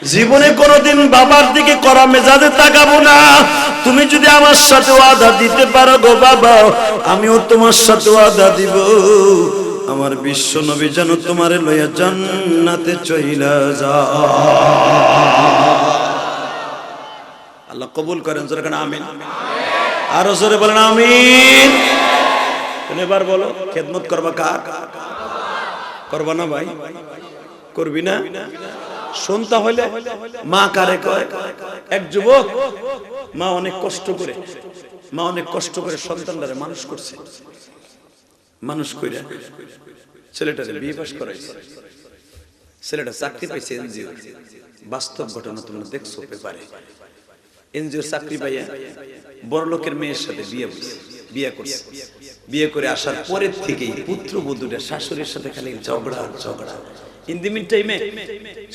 জীবনে কোনোদিন বাবার দিকে করা মেজাজে তাকাবো না। তুমি যদি আমার সাথে ওয়াদা দিতে পারো গো বাবা, আমিও তোমার সাথে ওয়াদা দিব, আমার বিশ্ব নবী যেন তোমারে লইয়া জান্নাতে চইলা যায়। আল্লাহ কবুল করেন, জোরে কেন আমিন। আরো জোরে বলেন আমিন। এবার বলো, খেদমত করবা কার? করবা না ভাই? করবি না? শুনতে হইলে মা কারে কয়? এক যুবক, মা অনেক কষ্ট করে সন্তানটারে মানুষ করছে। মানুষ কইরা ছেলেটারে বিয়ে পাস করাইছে। ছেলেটা চাকরি পাইছে এনজিও। বাস্তব ঘটনা তোমরা দেখছো পেপারে। এনজিও চাকরি পাইয়া বড় লোকের মেয়ের সাথে বিয়ে করছে। বিয়ে করে আসার পরের থেকেই পুত্রবধূরা শাশুড়ির সাথে খালি ঝগড়া। ইন দি মিন টাইমে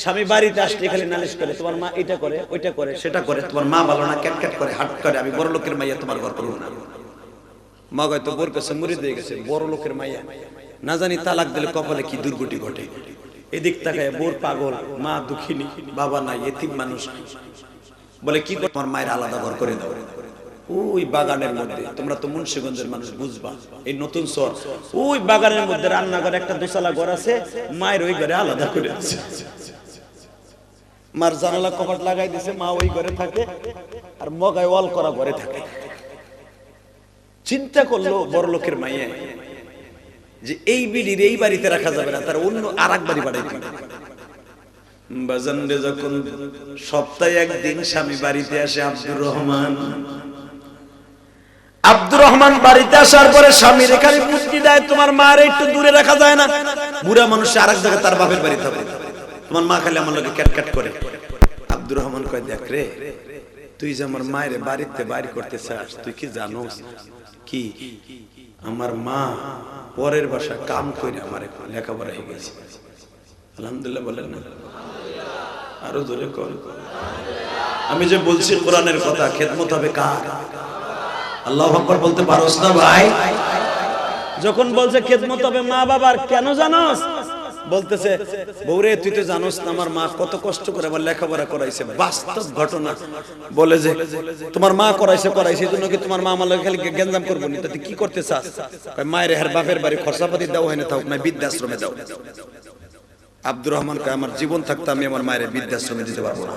স্বামী বাড়িতে আসলে খালি নালিশ করে, তোমার মা এটা করে, ওইটা করে, সেটা করে, তোমার মা ভালো না, ক্যাট করে, হাট করে, আমি বড় লোকের মাইয়া তোমার ঘর করবো না। মা হয়তো বোর কাছে মুড়ি দিয়ে গেছে, বড় লোকের মাইয়া, না জানি তালাক দিলে কপালে কি দুর্গতি ঘটে। এদিক তাকায় বোর পাগল, মা দুঃখিনী, বাবা নাই, এতিম মানুষ। বলে কি তোমার মায়ের আলাদা ঘর করে দাও। ওই বাগানের মধ্যে, তোমরা তো মুন্সিগঞ্জের মানুষ বুঝবা, এই নতুন শহর, ওই বাগানের মধ্যে রান্নাঘর একটা দোতলা ঘর আছে, মায়ের ওই ঘরে আলাদা করে আছে। মার জানালা কপাট লাগাই দিছে, মা ওই ঘরে থাকে আর মগায় ওয়াল করা ঘরে থাকে। চিন্তা করলো বড় লোকের মাইয়া যে এই বিড়ির এই বাড়িতে রাখা যাবে না, তার অন্য আর এক বাড়ি বাড়াই দিবে। বাজানরে যখন সপ্তাহে একদিন স্বামী বাড়িতে আসে, আব্দুর রহমান বাড়িতে আসার পরে স্বামীর এখানে বুদ্ধি দেয়, তোমার মার একটু দূরে রাখা যায় না? বুড়া মানুষ আরেক জায়গায় তার বাপের বাড়ি থাকে, তোমার মা খালি আমার লোকে ক্যাট করে। আব্দুর রহমান কয়, দেখ রে, তুই যে আমার মায়ের বাড়িতে বাইর করতে চাস, তুই কি জানোস কি আমার মা পরের বাসা কাম করে আমার লেখাপড়া হয়ে গেছে। আলহামদুলিল্লাহ বলেন না? আরো জোরে কর। আমি যে বলছি কোরআনের কথা, খেদমত হবে কার? আল্লাহু আকবার বলতে পারোস না ভাই? যখন বলছে খেদমত হবে মা বাবার, কেন জানোস? বলতেছে, বউরে তুই তো জানোস না আমার মা কত কষ্ট করে আমার লেখাপড়া করাইছে। বাস্তব ঘটনা বলে যে তোমার মা করাইছে এই জন্য কি তোমার মা আমার লগে খালি গেঞ্জাম করবো নি? তুই কি করতে চাস? মায়ের হের বাপের বাড়ি খরচাপাতি দাও হয় না, থাক না বৃদ্ধাশ্রমে দাও। আব্দুর রহমান কয়, আমার জীবন থাকতে আমি আমার মায়ের বৃদ্ধাশ্রমে দিতে পারবো না।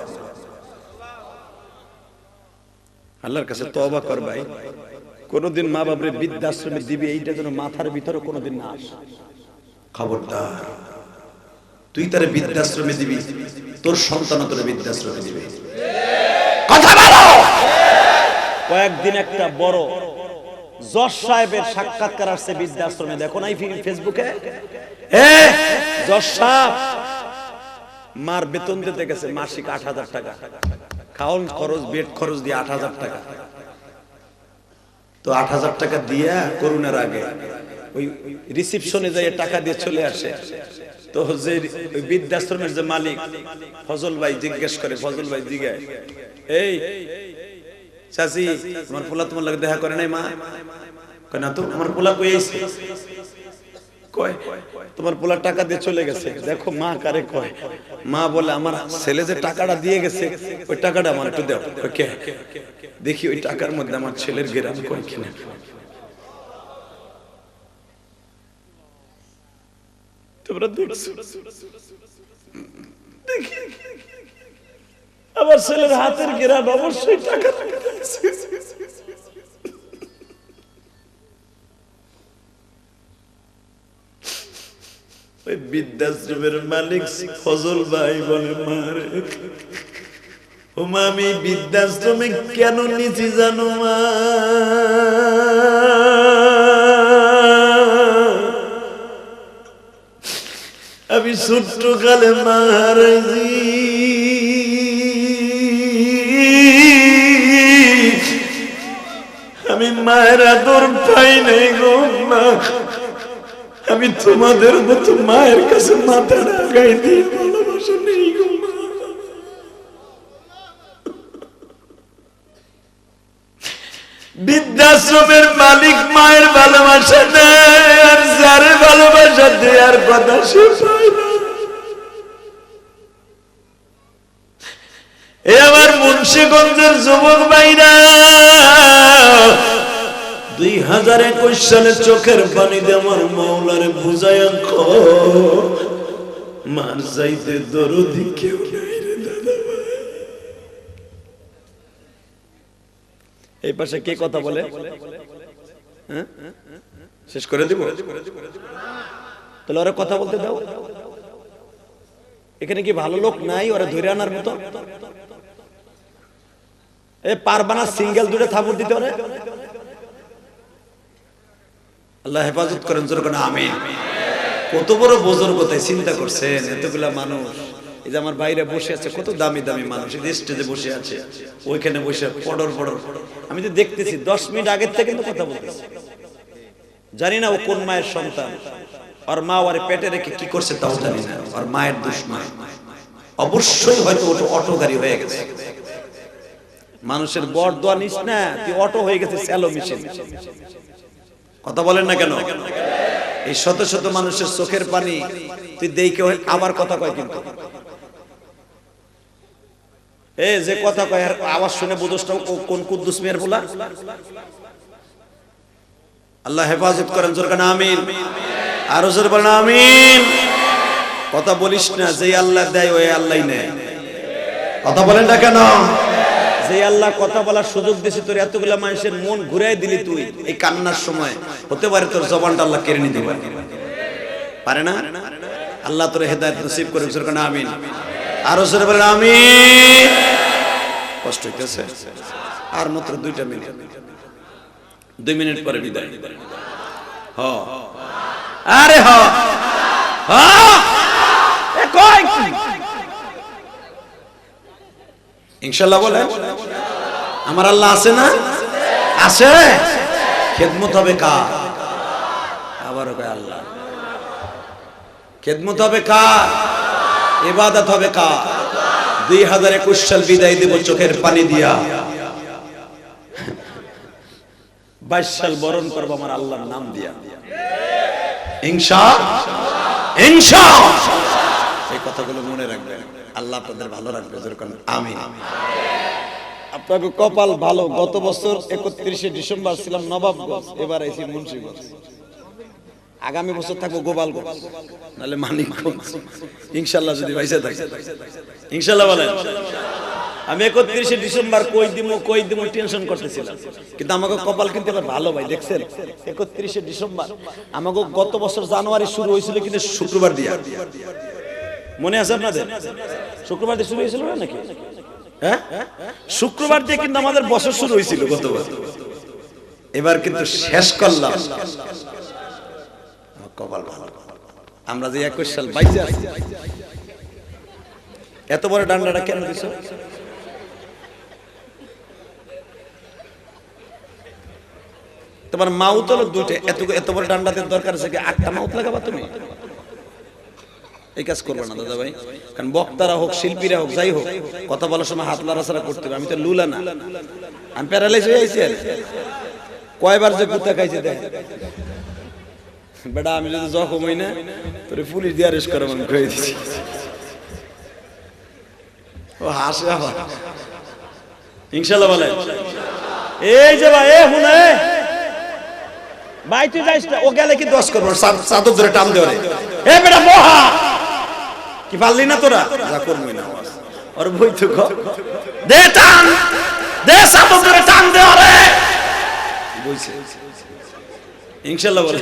আল্লাহর কাছে তওবা কর ভাই, কোনদিন মা বাপরে বৃদ্ধাশ্রমে দিবি এইটা যেন মাথার ভিতরে কোনদিন না আসে। খবরদার, তুই তারে বৃদ্ধাশ্রমে দিবি, তোর সন্তান তোরে বৃদ্ধাশ্রমে দিবে। কথা বলো। কয়েকদিন একটা বড় জজ সাহেবের সাক্ষাৎকার আসছে বৃদ্ধাশ্রমে, দেখো নাই ফেসবুকে? জজ সাহেব মার বেতন দিতে গেছে মাসিক ৮,০০০ টাকা, খাওয়ান খরচ, বেড খরচ দিয়ে ৮,০০০ টাকা। তো ৮,০০০ টাকা দিয়া করোনার আগে ওই রিসিপশনে যাই টাকা দিয়ে চলে আসে। তো যে ওই বৃদ্ধাশ্রমের যে মালিক ফজল ভাই জিজ্ঞেস করে, ফজল ভাই জিজ্ঞায়, এই চাচি তোমার পোলা তোমার লাগে দেখা করে নাই মা? কয় না তো, আমার পোলা কই আইছে? কয় তোমার পোলা টাকা দিয়ে চলে গেছে। দেখো মা কারে কয়? মা বলে, আমার ছেলে যে টাকাটা দিয়ে গেছে ওই টাকাটা আমার একটু দাও। কে? দেখি ওই টাকার মধ্যে আমার ছেলের গেরাম কয় কিনা। তোমরা দেখছো? দেখি আমার ছেলের হাতের গেরাম অবশ্যই টাকা। ওই বৃদ্ধাশ্রমের মালিক ফজল ভাই বলে, মারে ও মা, আমি বৃদ্ধাশ্রমে কেন নিছি জানো মা? আমি ছোট্ট কালে মা হারাইছি, আমি মায়ের আদর পাই নাই গো মা। আমি তোমাদের মতো মায়ের কাছে মাথা রাখাই দিই, ভালোবাসা নেই গো মা। বৃদ্ধাশ্রমের মালিক মায়ের ভালোবাসা নেয়, আর যার ভালোবাসা দেওয়ার কথা সে পায় না। এ আমার মুন্সিগঞ্জের যুবক ভাইরা, 2021 সালে চোখের পানি দিয়ে আমার মাওলারে বুঝায় মার চাইতে দরদি কেউ নাই রে দাদা। এই পাশে কে কথা বলে? শেষ করে দিব তাহলে ওরা কথা বলতে দাও। এখানে কি ভালো লোক নাই ওরা ধরে আনার মতো? এ পারবানা সিঙ্গেল দুটো থাপড় দিতে পারে? আল্লাহ হেফাজত করেন, জোরে বলেন আমিন। কত বড় বোঝার কথাই চিন্তা করছেন, এতগুলা মানুষ। এই যে আমার বাইরে বসে আছে কত দামি দামি মানুষ, এই স্টেজে বসে আছে, ওইখানে বসে পড়র পড়র। আমি তো দেখতেছি 10 মিনিট আগের থেকে কিন্তু কথা বলতেছি। জানি না ও কোন মায়ের সন্তান, আর মা ওর পেটে রেখে কি করছে তাও জানি না। আর মায়ের দুশ্মন অবশ্যই হয়তো ওটা অটো গাড়ি হয়ে গেছে। মানুষের বড় দোয়া নিস না, তুই অটো হয়ে গেছে স্যালো মেশিন। কথা বলেন না কেন? এই শত শত মানুষের চোখের পানি তুই দেখে আবার কথা কয়, কিন্তু এই যে কথা কয় আর আওয়াজ শুনে বুঝছটাও কোন কুদ্দুস মেয়ের বলা। আল্লাহ হেফাজত করেন, জোরে বলেন আমিন। আরো জোরে বলেন আমিন। কথা বলিস না, যে আল্লাহ দেয় ওই আল্লাহই নেয়। কথা বলেন না কেন? যে আল্লাহ কথা বলার সুযোগ দিয়েছে, তোর এতগুলা মানুষের মন ঘুরাই দিলি তুই এই কান্নার সময়, হতে পারে তোর জবানটা আল্লাহ কেড়ে নিতে পারে না? আল্লাহ তোর হেদায়েত নসিব করে, জোরে বলেন আমিন। আরো জোরে বলেন আমিন। কষ্ট হইতেছে? আর মাত্র 2 মিনিট, 2 মিনিট পরে বিদায়। হ আরে হ এ কই ইনশাআল্লাহ বলেন। আমার আল্লাহ আছে না? আছে। খেদমত হবে কার? আবারও কয় আল্লাহ। খেদমত হবে কার? ইবাদত হবে কার? 2021 সাল বিদায় দেব চোখের পানি দিয়া, 22 সাল বরণ করব আমার আল্লাহর নাম দিয়া। ইনশাআল্লাহ এই কথাগুলো মনে রাখবেন। আল্লাহ আপনাদের ভালো রাখবে, যেরকম আমিন। আপনাকে কপাল ভালো, গত বছর 31শে ডিসেম্বর ছিলাম নবাবগঞ্জ, এবার আইছি মুন্সিগঞ্জ। আগামী বছর থাকবো গোপালগঞ্জ, নাহলে মানিকগঞ্জ, ইনশাআল্লাহ যদি বাইসে থাকে। ইনশাআল্লাহ বলেন। আমি 31শে ডিসেম্বর কই দিমু টেনশন করতেছিলাম, কিন্তু আমাকে কপাল কিন্তু এবার ভালো ভাই, দেখছেন? 31শে ডিসেম্বর আমাকে গত বছর জানুয়ারি শুরু হয়েছিল, কিন্তু শুক্রবার দিয়া, মনে আছে আপনাদের? শুক্রবার দিয়ে শুরু হয়েছিল নাকি? হ্যাঁ, শুক্রবার দিয়ে কিন্তু আমাদের বছর শুরু হয়েছিল গত বছর। এবার কিন্তু শেষ করলাম কপাল ভালো। আমরা যে 21 সাল বাইচে আছি, এত বড় ডান্ডাটা কেন দিছো? তোমার মাউত হলো 2টা, এত বড় ডান্ডাতে দরকার আছে কি 8টা মাউত লাগাবা তুমি? এই কাজ করবে না দাদা ভাই। কারণ বক্তারা হোক, শিল্পীরা হোক, যাই হোক, কথা বলার সময় হাত লড়াছাড়া করতে হবে। আমি তো লুলা না, আমি প্যারালাইজ হয়ে আইছি। কয়বার যে কুত্তা খাইছে দেখ বেটা, আমি যদি জখম হই না তোরে পুলিশ দিয়ে অ্যারেস্ট করে আমি কয়ে দিচ্ছি। ও হাসে আবার। ইনশাআল্লাহ বলে। এই যে ভাই, এ হুনে ভাই, তুই যাইস না, ও গেলে কি দোষ করবো? চাদর ধরে টান দেওয়ারে, এ বেটা মহা কি পারলি না তোরা? যা করবি না ওর বই তো দে টান, দে চাদর ধরে টান দেওয়ারে বইছে। ইনশাআল্লাহ বলে।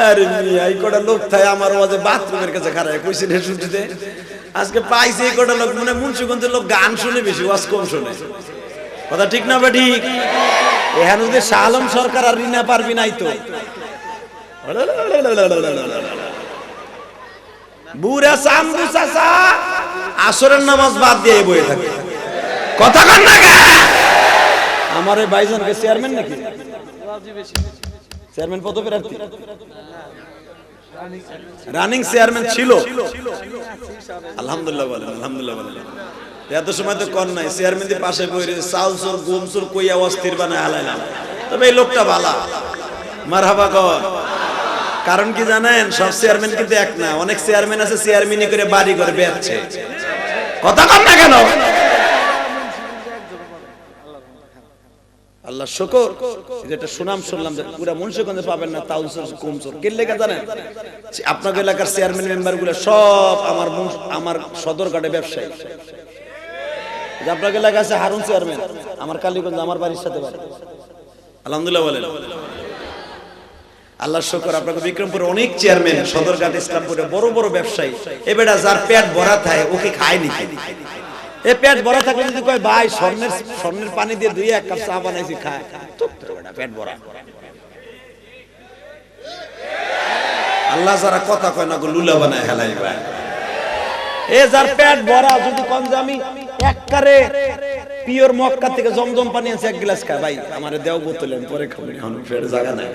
আরে মিয়া, এই কটা লোক থাই আমার ওয়াজে বাথরুমের কাছে খাড়ায় কইছে রে শুনতে। আজকে পাইছে এই কটা লোক, মানে মুন্সিগঞ্জের লোক গান শুনে বেশি, ওয়াজ কম শুনে। কথা ঠিক না? ঠিক। এখানে যদি শাহ আলম সরকার আর রিনা পারবি নাই তো বুড়া সামবু চাচা আসরের নামাজ বাদ দিয়ে বয়ে থাকে। কথা কন না কে? আমার এই ভাইজানকে চেয়ারম্যান নাকি? চেয়ারম্যান পদপ্রার্থী, রানিং চেয়ারম্যান ছিল। আলহামদুলিল্লাহ বলেন, আলহামদুলিল্লাহ বলেন। এত সময় তো কর নাই, চেয়ারম্যান দিয়ে পাশে বই রয়েছে, চাউল চোর গুম চোর কইয়া অস্থির বানায় হালাইলাম। তবে এই লোকটা ভালা, মারহাবা কর। কারণ কি জানেন? সব চেয়ারম্যান কিন্তু এক না, অনেক চেয়ারম্যান আছে চেয়ারম্যানই করে বাড়ি করে বেচছে। কথা কর না কেন? আল্লাহ শুকর, যেটা সুনাম শুনলাম যে পুরা মুন্সিগঞ্জে পাবেন না, তাউসর কুমসর কে লেখা জানেন? আপনাদের এলাকার চেয়ারম্যান মেম্বার গুলো সব আমার সদরঘাটে ব্যবসায়ী। আপনার এলাকা আছে হারুন চেয়ারম্যান, আমার কালীগঞ্জ, আমার বাড়ির সাথে বাড়ি। আলহামদুলিল্লাহ বলেন। আল্লাহ শুকর, আপনাকে বিক্রমপুরে অনেক চেয়ারম্যান, সদরঘাট, ইসলামপুরে বড় বড় ব্যবসায়ী। এ বেটা যার পেট ভরা থাকে ওকে খায়নি। এ পেট ভরা থাকলে যদি কয় ভাই স্বর্ণের পানি দিয়ে 2-1 কাপ চা বানাইছি খায়, পেট ভরা। আল্লাহ যারা কথা কয় না গো লুলা বানায় হেলাই ভাই। এ যার পেট ভরা যদি কোন যে আমি একবারে পিওর মক্কা থেকে জমজম পানি আছে 1 গ্লাস খায়, ভাই আমারে দেও বোতলে আমি পরে খাবো, এখন পেট জায়গা নাই।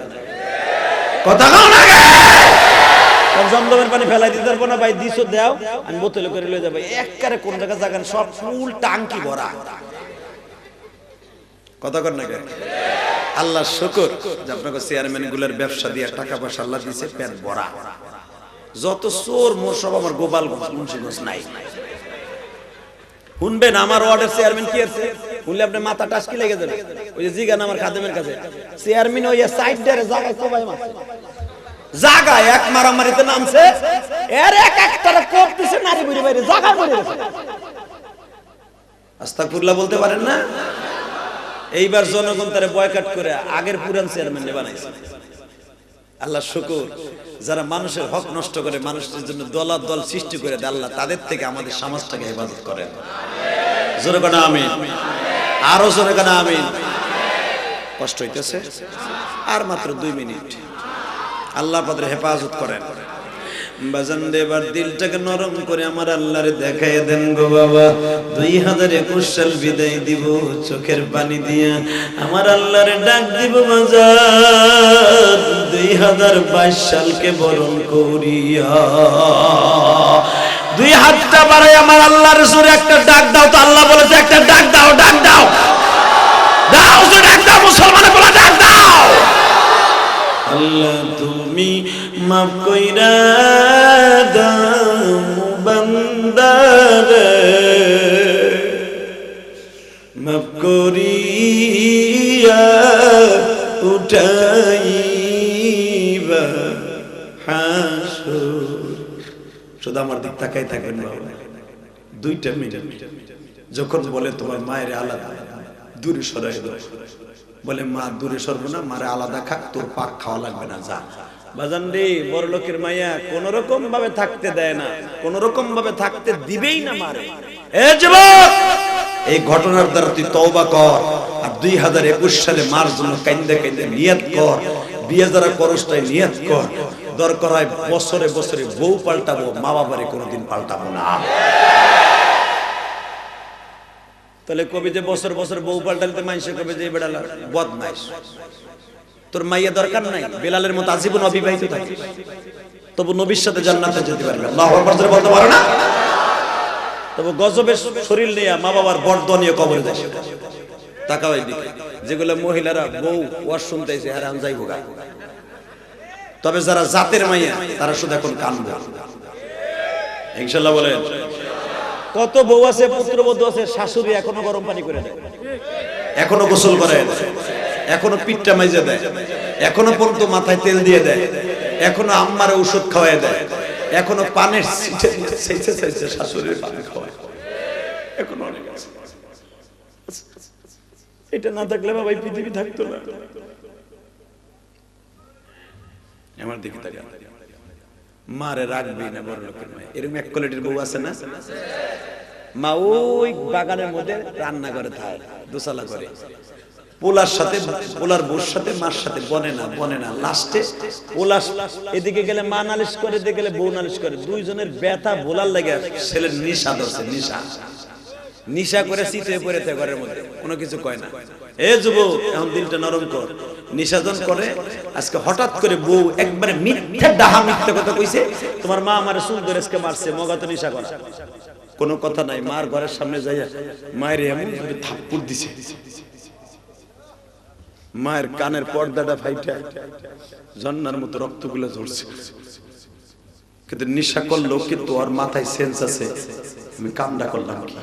কথা কও না গে, জমজমের পানি ফেলাই দিতে পারবো না ভাই, দিছো দাও আমি বোতলে করে লয়ে যাব। একবারে কোন জায়গা জায়গা সব ফুল টাঙ্কি ভরা। কথা কর না গে। আল্লাহ শুকর যে আপনাকে চেয়ারম্যান গুলার ব্যবসা দিয়ে টাকা পয়সা আল্লাহ দিয়েছে, পেট ভরা। যত চোর মোর সব আমার গোপালগঞ্জ, মুন্সিগঞ্জ নাই। শুনবেন আমার ওয়ার্ডের চেয়ারম্যান কি আছে, শুনলে আপনি মাথা টাসকি লেগে যাবে। ওই যে জিগান আমার খাদেমের কাছে, চেয়ারম্যান ওই সাইড দিয়ে জায়গায় কোবাই মারছে, জায়গায় এক মারামারিতে নামছে, এর একটা কোপ দিছে নারী বুড়ি বাইরে জায়গা পড়ে গেছে। আস্তাগফিরুল্লাহ বলতে পারেন না? এইবার জনগণ তারে বয়কট করে আগের পুরান চেয়ারম্যান বানাইছে। আল্লাহ শুকর, যারা মানুষের হক নষ্ট করে, মানুষের জন্য দল সৃষ্টি করে দেয়, আল্লাহ তাদের থেকে আমাদের সমাজটাকে হেফাজত করেন। জোরে কোন আমিন, আরো জোরে কোন আমিন। কষ্ট হইতেছে, আর মাত্র 2 মিনিট। আল্লাহ পাদের হেফাজত করেন। বাজান দেবার দিলটাকে নরম করে আমার আল্লাহরে দেখায় দেন গো বাবা। 2021 সাল বিদায় দিব চোখের পানি দিয়া, আমার আল্লাহরে ডাক দিব বাজান 2022 সালকে বরণ করিয়া। 2 হাতটা বাড়াই আমার আল্লাহর জোরে একটা ডাক দাও তো। আল্লাহ বলেছে একটা ডাক দাও, ডাক দাও, দাও তো ডাক দাও, মুসলমানের বলে ডাক দাও। আল্লাহ তুমি মাফ কইরা দাও বান্দারে, মাফ করিয়া উঠাইবা হাসর। শুধু আমার দিক তাকাই থাকবেন বাবা। 2টা মিনিট যখন বলে তোমার মায়ের আলাদা দূরে সরাই দাও, বলে মা দূরে সরবো না, মারে আলাদা খাক, তোর পাক খাওয়া লাগবে না, যা। বাজান রে, বড় লোকের মাইয়া কোন রকম ভাবে থাকতে দেয় না, কোন রকম ভাবে থাকতে দিবেই না মারে। এ যুবক, এই ঘটনার দ্বারা তুই তওবা কর, আর 2021 সালে মার জন্য কাইন্দা কাইন্দা নিয়ত কর। বিয়ে যারা করস তাই নিয়ত কর, দরকার হয় বছরে বছরে বউ পাল্টাবো, মা বাবারে কোনোদিন পাল্টাবো না। তাহলে কবি যে বছর বছর বউ পাল্টালতে মানুষে কবে যে বেড়াল বদমাইশ। তোর মাইয়া দরকার নাই, বেলালের মতো আজীবন অবিবাহিত থাকে, তবু নবীর সাথে জান্নাতে যেতে পারবে। আল্লাহু আকবার জোরে বলতে পারো না? তবু গজবের শরীর নিয়ে মা বাবার বর্দ নিয়ে কবরে যায়। তাকাও এইদিকে, যেগুলো মহিলারা বউ ওয়াজ শুনতেছে হারাম যাইবো গা। তবে যারা জাতের মাইয়া তারা শুধু এখন কানবে ইনশাআল্লাহ বলেন। কত বউ আছে, পুত্রবধূ আছে, শাশুড়ি এখনো গরম পানি করে দেয়, এখনো গোসল করে, এখনো পিঠটা মাইজে দেয়, এখনো পর্যন্ত মাথায় তেল দিয়ে দেয়, এখনো আম্মারে ওষুধ খাওয়ায় দেয়, এখনো পানের সিটে শাশুড়ির পানি খাওয়ায়, এখনো অনেক আছে। এটা না থাকলে বাবা এই পৃথিবী থাকতো না। আমার দিকে তাকান, মারে রাখবি না বড় লোকের মেয়ে, এরকম এক কোয়ালিটির বউ আছে না? মা ওই বাগানের মধ্যে রান্না করে থাকে, দোসালা করে, পোলার সাথে পোলার বউর সাথে মার সাথে বনে না লাস্টে পোলা এদিকে গেলে মা নালিশ করে, এদিকে গেলে বউ নালিশ করে, দুইজনের ব্যথা বলার লাগে ছেলের নিশা ধরছে, নিশা করে চিতে পড়ে থাকে ঘরের মধ্যে, কোনো কিছু কয় না। এ যুবক, এখন দিলটা নরম কর। নিশাজন করে, আজকে হঠাৎ করে বউ একবারে মিথ্যা ডাহা মিথ্যা কথা কইছে, তোমার মা আমারে চুল ধরে আজকে মারছে, মগা তো নিশা করা, কোনো কথা নাই। মার ঘরের সামনে যাইয়া মায়ের এমন ভাবে থাপ্পড় দিছে, মায়ের কানের পর্দাটা ফাইটা জন্নার মতো রক্তগুলো ঝরছে। কিন্তু নিশা করলো, কিন্তু ওর মাথায় সেন্স আছে, আমি কামটা করলাম কি।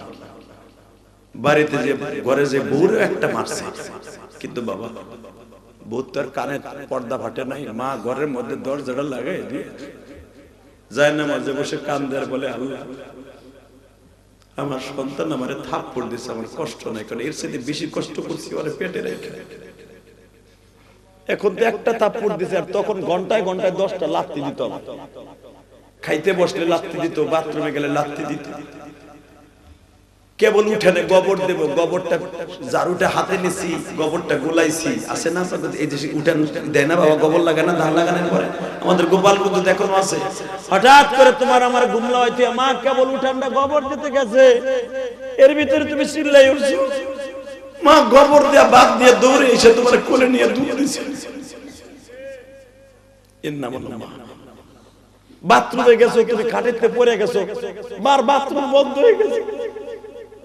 বাড়িতে যে ঘরে যে বউরে একটা মারছে, কিন্তু বাবা ভূত তার কানে পর্দা ফাটে নাই, মা ঘরের মধ্যে দরজাটা লাগাই দিয়ে যায় না, মাঝে বসে কান দেয়ার বলে, আল্লাহ আমার সন্তান আমারে থাপ্পড় দিচ্ছে, আমার কষ্ট নাই, কারণ এর সাথে বেশি কষ্ট করছি ওরে পেটে রেখে। এখন তো একটা থাপ্পড় দিছে, আর তখন ঘন্টায় ঘন্টায় 10টা লাথি দিত। খাইতে বসলে লাথি দিত, বাথরুমে গেলে লাথি দিত। কেবল উঠেনে গোবর দেব, গোবরটা ঝাড়ুটা হাতে নিছি, গোবরটা গুলাইছি, আছে না এই যে উঠান দেয় না বাবা, গোবর লাগে না ধান লাগানোর পরে, আমাদের গোপালগঞ্জ এখনো আছে। হঠাৎ করে তোমার আমার গুমলা হইতে মা কেবল উঠানটা গোবর দিতে গেছে, এর ভিতরে তুমি চিল্লাই উঠছো, মা গোবর দিয়া বাদ দিয়ে দৌড়ে এসে তোমার কোলে নিয়ে দৌড়েছে। এর নাম মা। বাথরুমে গেছো, তুমি খাটেতে পড়ে গেছো, মার বাথরুম বন্ধ হয়ে গেছে,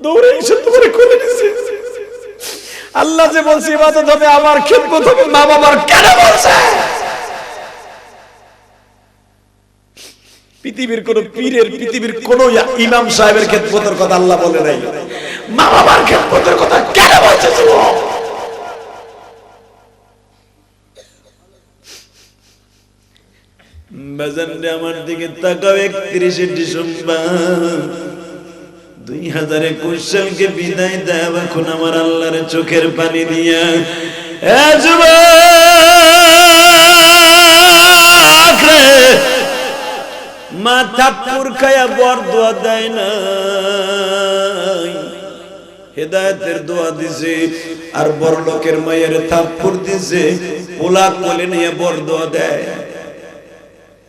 দৌড়ে এসে তোমার কোলে নিয়েছে। আল্লাহ যে বলছে ইবাদত হবে, আমার খিদমত হবে, মা বাবার কেন বলছে? পৃথিবীর কোন পীরের, পৃথিবীর কোন ইমাম সাহেবের খিদমতের কথা আল্লাহ বলে নাই, মা বাবার খিদমতের কথা কেন বলছে? বাজানরে আমার দিকে তাকাও, 31 ডিসেম্বর 2021 সালকে বিদায় দাও এখন আমার আল্লাহর চোখের পানি দিয়া। এ যুবক রে, মা থাপ্পড় খায়া বর দোয়া দেয় না, হেদায়েতের দোয়া দিছে, আর বড় লোকের মায়ের থাপ্পড় দিছে, পোলা কোলে নিয়ে বর দোয়া দেয়।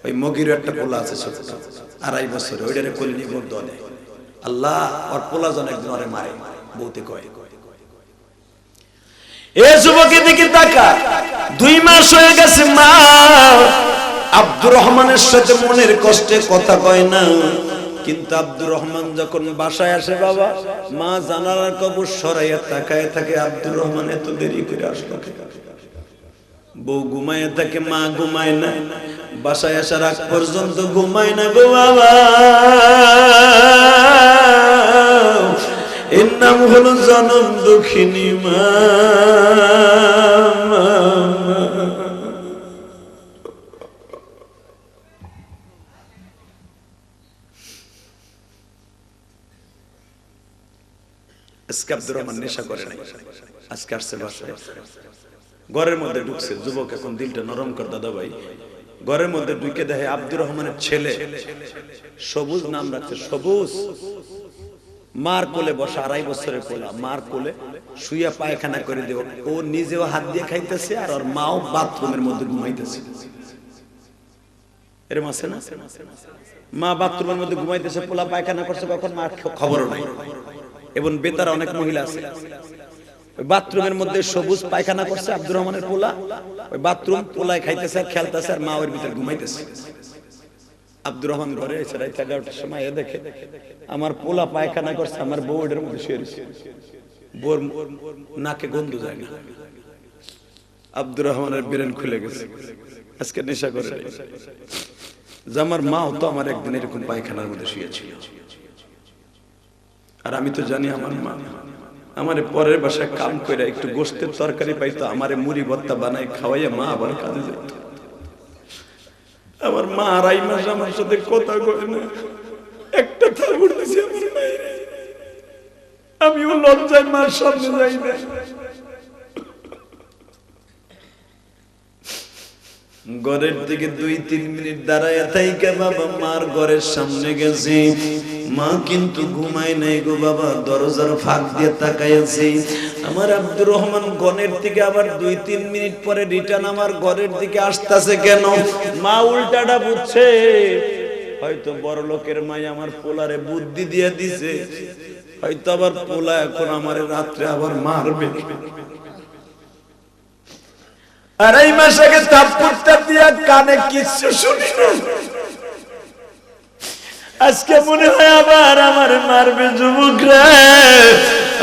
ওই মগির একটা পোলা আছে ছোট 2.5 বছর, ওইটারে কোলে নিয়ে বর দোয়া দেয়। আল্লাহ ওর পোলা জন একদিন ওরে মারে, বলতে কয় এ যুবকের দিকে তাকা, 2 মাস হয়ে গেছে মা আব্দুর রহমানের সাথে মনের কষ্টে কথা কয় না। কিন্তু আব্দুর রহমান যখন বাসায় আসে বাবা, মা জানালার কবর সরাইয়া তাকায় থাকে, আব্দুর রহমান এত দেরি করে আসলো। বউ ঘুমায় থাকে, মা ঘুমায় না, বাসায় আসার আগ পর্যন্ত ঘুমায় না গো বাবা। এর নাম হলো জনম দুঃখিনী মা। আজকে আব্দুর রহমান নেশা করে নাই, আজকে আসছে বাসায়, ঘরের মধ্যে ঢুকছে, যুবক এখন দিলটা নরম কর দাদা ভাই। ঘরের মধ্যে ঢুকে দেখে আব্দুর রহমানের ছেলে সবুজ নাম রাখছে, সবুজ, মার কোলে বসা, 2.5 বছরের পোলা, মার কোলে শুইয়া পায়খানা করে দেব, ও নিজেও হাত দিয়ে খাইতেছে, আর ওর মাও বাথরুমের মধ্যে ঘুমাইতেছে। এরকম আছে না, মা বাথরুমের মধ্যে ঘুমাইতেছে, পোলা পায়খানা করছে, কখন মার খবরও নাই। এবং বেতার অনেক মহিলা আছে, বাথরুমের মধ্যে সবুজ পায়খানা করছে আব্দুর রহমানের পোলা, ওই বাথরুম পোলায় খাইতেছে আর খেলতেছে, আর মা ওর ভিতরে ঘুমাইতেছে। আব্দুর রহমান ঘরে এসে রাত 11টার সময় দেখে আমার পোলা পায়খানা করছে, আমার বউ এর মধ্যে শুয়ে রয়েছে, বউর নাকে গন্ধ যায় না। আব্দুর রহমানের ব্রেন খুলে গেছে, আজকে নেশা করে যে আমার মাও তো আমার একদিন এরকম পায়খানার মধ্যে শুয়েছিল, আর আমি তো জানি আমার মা আমারে পরের বাসায় কাম করে একটু গোশতের তরকারি পাইতো, আমারে মুড়ি ভর্তা বানাই খাওয়াইয়া মা আবার কাজে যেত। আমার মা 2.5 মাস আমার সাথে কথা কয় না, একটা থাপ্পড় দিছে আমার মায়ের, আমিও লজ্জায় মার সামনে যাই না। ঘরের দিকে 2-3 মিনিট দাঁড়ায় থাইকা বাবা মার ঘরের সামনে গেছি, মা কিন্তু ঘুমায় নাই গো বাবা, দরজার ফাঁক দিয়ে তাকায় আছে। আমার আব্দুর রহমান গনের থেকে আবার 2-3 মিনিট পরে রিটার্ন আমার ঘরের দিকে আসতেছে কেন? মা উল্টাটা বুঝছে, হয়তো বড় লোকের মাই আমার পোলারে বুদ্ধি দিয়ে দিছে, হয়তো আবার পোলা এখন আমার রাত্রে আবার মারবে। 2.5 মাস আগে থাপ্পড়টা দিয়া কানে কিছু শুনি না, আজকে মনে হয় আবার আমার মারবে। যুবক রে,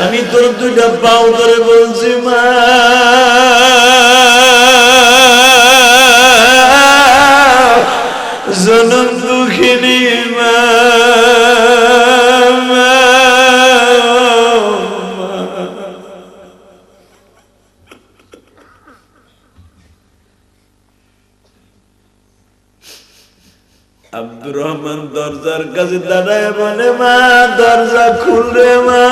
আমি তোর 2টা পাও ধরে বলছি মা, জনম দুঃখিনী মা। আব্দুর রহমান দরজার কাছে দাঁড়ায় বলে, মা দরজা খুল রে মা।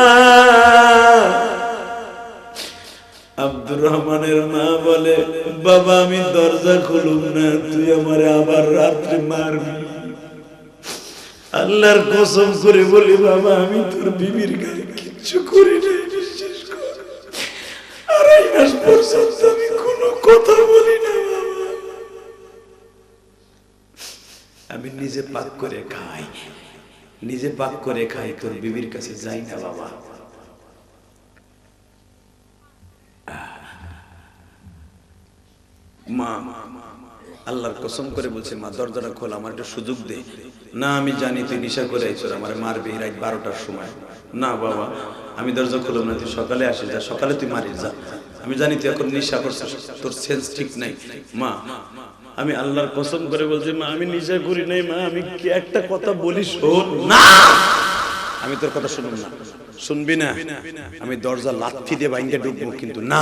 আব্দুর রহমানের মা বলে, বাবা আমি দরজা খুলুম না, তুই আমারে আবার রাত্রে মারবি। আল্লাহর কসম করে বলি বাবা, আমি তোর বিবির গায়ে কিচ্ছু করি নাই, বিশ্বাস কর। 2.5 মাস পর্যন্ত আমি কোনো কথা বলি না বাবা। আমি নিজে পাক করে খাই, নিজে পাক করে খাই, তোর বিবির কাছে যাই না বাবা। মা আল্লাহর কসম করে বলছে, মা দরজাটা খোল, আমার একটা সুযোগ দে। না আমি জানি তুই নেশা করে আইছস, আমার মারবি রাত 12টার সময়। না বাবা আমি দরজা খুলব না, তুই সকালে আসিস, যা সকালে তুই মারিস যা, আমি জানি তুই এখন নেশা করছিস, তোর সেন্স ঠিক নাই। মা আমি আল্লাহর কসম করে বলছি, মা আমি নেশা করি নাই, মা আমি কি একটা কথা বলি শোন। না আমি তোর কথা শুনব না। শুনবি না? আমি দরজা লাথি দিয়ে ভাঙে ঢুকবো, কিন্তু না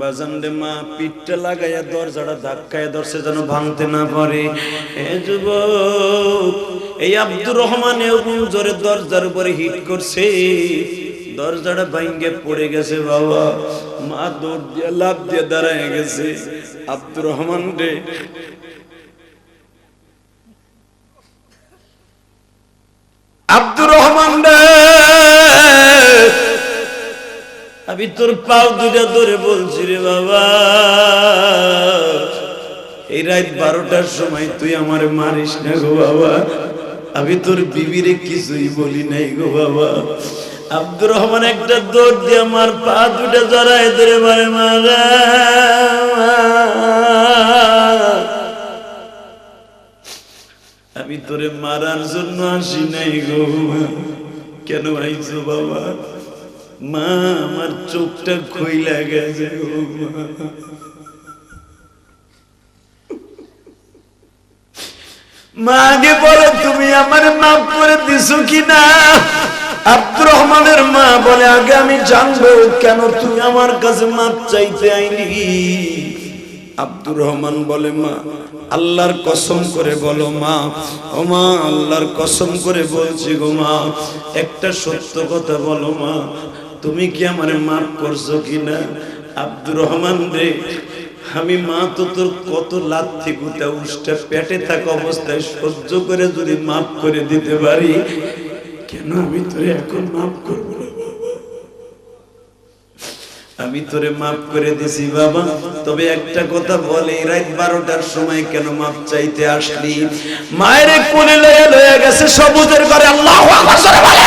বাজান রে। মা পিঠটা লাগাইয়া দরজাটা ধাক্কায় ধরছে যেন ভাঙতে না পারে। এ যুবক, এই আব্দুর রহমান এরকম জোরে দরজার উপরে হিট করছে, দরজাটা ভাঙে পড়ে গেছে বাবা। মা দৌড় দিয়ে লাফ দিয়ে দাঁড়ায় গেছে। আব্দুর রহমান রে, আব্দুর রহমান রে, আমি তোর পাও দুটা ধরে বলছি রে বাবা, এই রাত 12টার সময় তুই আমার মারিস না গো বাবা। আমি তোর বিবিরে কিছুই বলি নাই গো বাবা। আব্দুর রহমান একটা দৌড় দিয়ে আমার পা দুটা জড়ায় ধরে মারে, মারা আমি তোরে মারার জন্য আসি নাই গো। কেন আইছো বাবা? মা আমার চোখটা খইলা গেছে গো মা। মা আগে বলো তুমি আমার মাফ করে দিছো কিনা? আব্দুর রহমানের মা বলে, আগে আমি জানবো কেন তুই আমার কাছে মাফ চাইতে আইলি। আব্দুর রহমান বলে, মা আল্লাহর কসম করে বলো মা। ও মা আল্লাহর কসম করে বলছি গো মা, একটা সত্য কথা বলো মা, তুমি কি আমারে মাফ করছো কিনা? আব্দুর রহমান রে, আমি মা তো তোর কত লাথি গুতা উষ্টা পেটে থাকা অবস্থায় সহ্য করে যদি মাফ করে দিতে পারি, কেন আমি তোরে এখন মাফ করবো না বাবা? আমি তোরে মাফ করে দিছি বাবা, তবে একটা কথা বলে, রাত 12টার সময় কেন মাফ চাইতে আসলি? মায়ের কোলে লয়ে গেছে সবুজের ঘরে, আল্লাহু আকবার জোরে বলে।